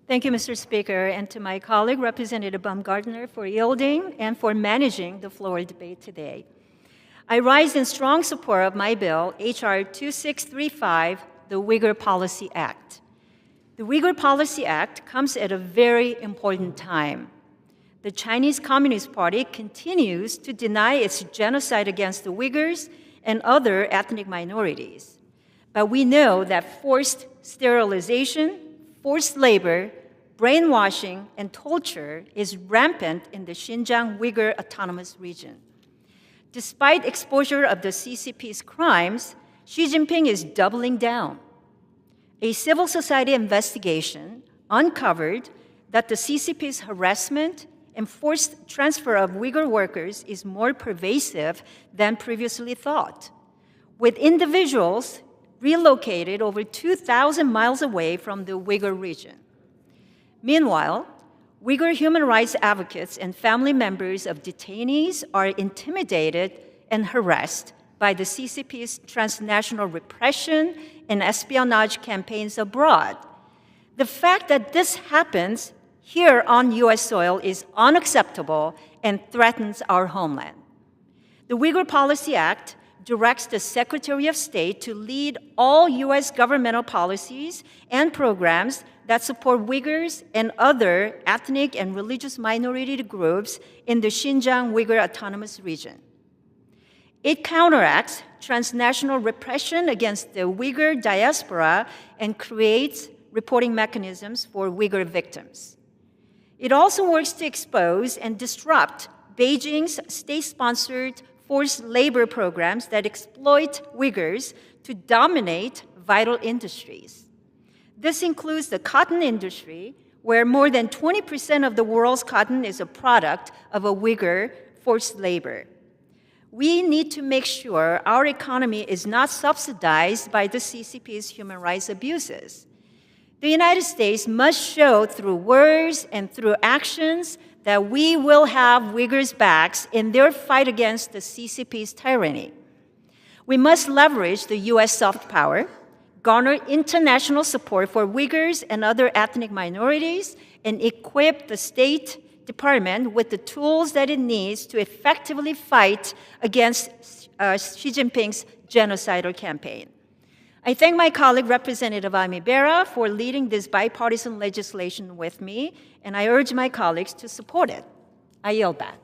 Thank you, Mr. Speaker, and to my colleague, Representative Baumgartner, for yielding and for managing the floor debate today. I rise in strong support of my bill, H.R. 2635, the Uyghur Policy Act. The Uyghur Policy Act comes at a very important time. The Chinese Communist Party continues to deny its genocide against the Uyghurs and other ethnic minorities. But we know that forced sterilization, forced labor, brainwashing, and torture is rampant in the Xinjiang Uyghur Autonomous Region. Despite exposure of the CCP's crimes, Xi Jinping is doubling down. A civil society investigation uncovered that the CCP's harassment and forced transfer of Uyghur workers is more pervasive than previously thought, with individuals relocated over 2,000 miles away from the Uyghur region. Meanwhile, Uyghur human rights advocates and family members of detainees are intimidated and harassed by the CCP's transnational repression and espionage campaigns abroad. The fact that this happens here on U.S. soil is unacceptable and threatens our homeland. The Uyghur Policy Act directs the Secretary of State to lead all U.S. governmental policies and programs that support Uyghurs and other ethnic and religious minority groups in the Xinjiang Uyghur Autonomous Region. It counteracts transnational repression against the Uyghur diaspora and creates reporting mechanisms for Uyghur victims. It also works to expose and disrupt Beijing's state-sponsored forced labor programs that exploit Uyghurs to dominate vital industries. This includes the cotton industry, where more than 20% of the world's cotton is a product of a Uyghur forced labor. We need to make sure our economy is not subsidized by the CCP's human rights abuses. The United States must show through words and through actions that we will have Uyghurs' backs in their fight against the CCP's tyranny. We must leverage the U.S. soft power, garner international support for Uyghurs and other ethnic minorities, and equip the State Department with the tools that it needs to effectively fight against Xi Jinping's genocidal campaign. I thank my colleague, Representative Ami Bera, for leading this bipartisan legislation with me, and I urge my colleagues to support it. I yield back.